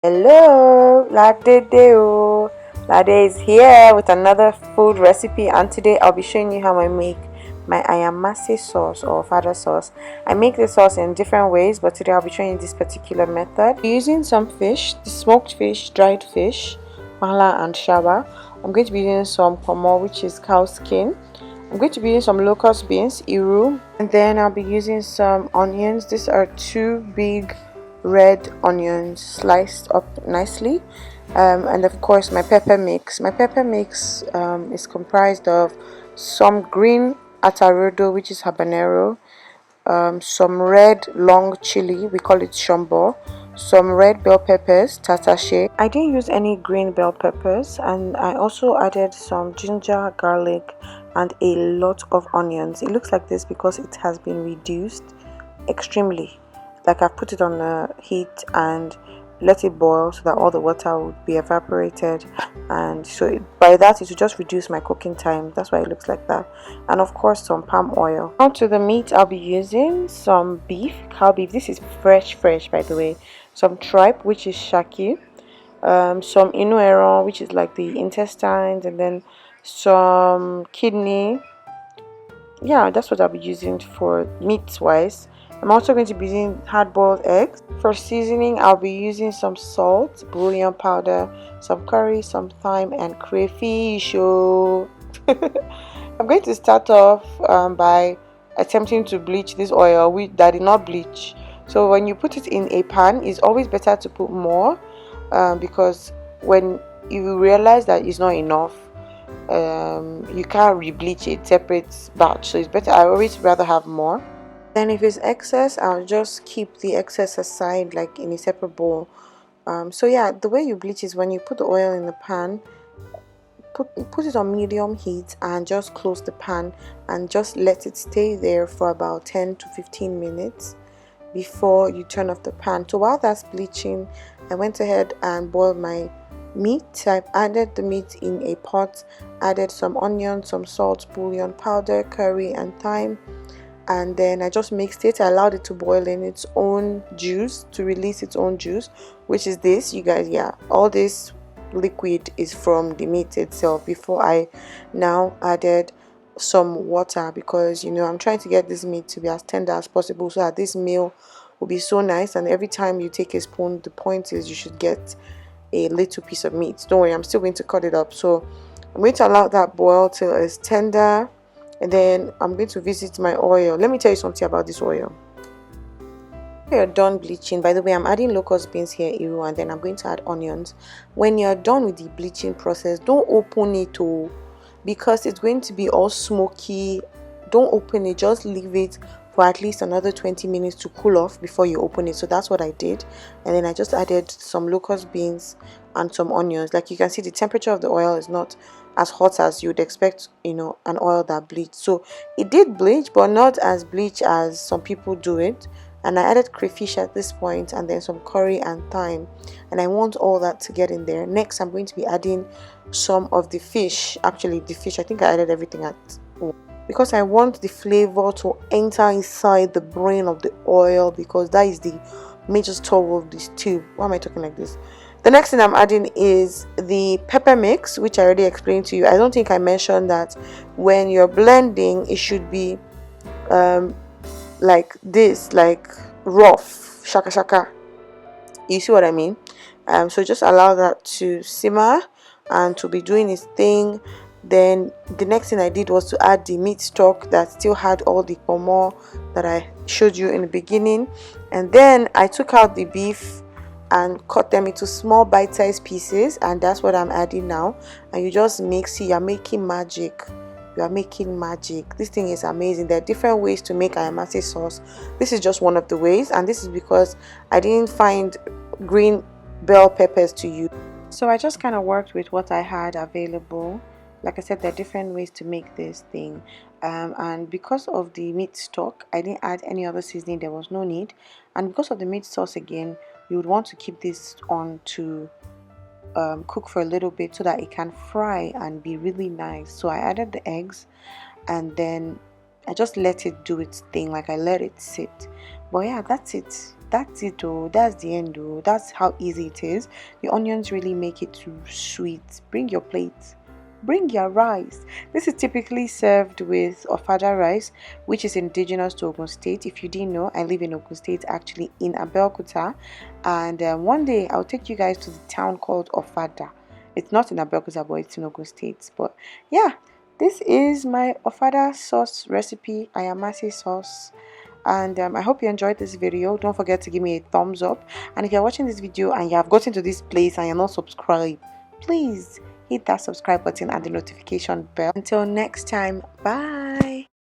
Hello, Ladedeo. Lade is here with another food recipe, and today I'll be showing you how I make my ayamase sauce or Ofada sauce. I make this sauce in different ways, but today I'll be showing you this particular method. Using some fish, the smoked fish, dried fish, mala and shaba. I'm going to be using some pomo, which is cow skin. I'm going to be using some locust beans, iru, and then I'll be using some onions. These are two big red onions sliced up nicely, and of course my pepper mix. My pepper mix is comprised of some green atarudo, which is habanero, some red long chili, we call it shombo, some red bell peppers, tatashe. I didn't use any green bell peppers, and I also added some ginger, garlic, and a lot of onions. It looks like this because it has been reduced extremely. Like I've put it on the heat and let it boil so that all the water would be evaporated, and so by that it will just reduce my cooking time. That's why it looks like that. And of course some palm oil. Now to the meat, I'll be using some beef, cow beef. This is fresh by the way. Some tripe, which is shaki, some inu, which is like the intestines, and then some kidney. Yeah, that's what I'll be using for meat wise. I'm also going to be using hard-boiled eggs. For seasoning, I'll be using some salt, bouillon powder, some curry, some thyme, and crayfish. Oh. I'm going to start off by attempting to bleach this oil that did not bleach. So when you put it in a pan, it's always better to put more, because when you realize that it's not enough, you can't re-bleach it separate batch, so it's better. I always rather have more. Then if it's excess, I'll just keep the excess aside, like in a separate bowl. So yeah, the way you bleach is when you put the oil in the pan, put it on medium heat and just close the pan and just let it stay there for about 10 to 15 minutes before you turn off the pan. So while that's bleaching, I went ahead and boiled my meat. I've added the meat in a pot, added some onion, some salt, bouillon powder, curry, and thyme, and then I just mixed it. I allowed it to boil in its own juice, to release its own juice, which is this, you guys. Yeah, all this liquid is from the meat itself. Before I now added some water, because I'm trying to get this meat to be as tender as possible so that this meal will be so nice, and every time you take a spoon, the point is you should get a little piece of meat. Don't worry, I'm still going to cut it up. So I'm going to allow that boil till it's tender, and then I'm going to visit my oil. Let me tell you something about this oil. When you're done bleaching, by the way, I'm adding locust beans here, iru, and then I'm going to add onions. When you're done with the bleaching process, don't open it because it's going to be all smoky. Don't open it, just leave it for at least another 20 minutes to cool off before you open it. So that's what I did, and then I just added some locust beans and some onions. Like you can see, the temperature of the oil is not as hot as you would expect, an oil that bleached. So it did bleach, but not as bleach as some people do it. And I added crayfish at this point, and then some curry and thyme, and I want all that to get in there. Next, I'm going to be adding some of the fish. Actually, the fish, I think I added everything at once, because I want the flavor to enter inside the brain of the oil, because that is the major store of this tube. Why am I talking like this? The next thing I'm adding is the pepper mix, which I already explained to you. I don't think I mentioned that when you're blending, it should be like this, like rough, shaka shaka. You see what I mean? So just allow that to simmer and to be doing its thing. Then the next thing I did was to add the meat stock that still had all the pomo that I showed you in the beginning, and then I took out the beef and cut them into small bite-sized pieces, and that's what I'm adding now. And you just mix. See, you're making magic. You are making magic. This thing is amazing. There are different ways to make ayamase sauce. This is just one of the ways, and this is because I didn't find green bell peppers to use, so I just kind of worked with what I had available. Like I said, there are different ways to make this thing, and because of the meat stock, I didn't add any other seasoning. There was no need. And because of the meat sauce, again, you would want to keep this on to cook for a little bit so that it can fry and be really nice. So I added the eggs, and then I just let it do its thing. Like I let it sit. But yeah, that's it. that's it though. That's the end though. That's how easy it is. The onions really make it too sweet. Bring your plate. Bring your rice. This is typically served with Ofada rice, which is indigenous to Ogun State. If you didn't know, I live in Ogun State, actually in Abeokuta. And one day I'll take you guys to the town called Ofada. It's not in Abeokuta, but it's in Ogun State. But yeah, this is my Ofada sauce recipe, ayamase sauce. And I hope you enjoyed this video. Don't forget to give me a thumbs up, and if you're watching this video and you have gotten to this place and you're not subscribed, please hit that subscribe button and the notification bell. Until next time, bye.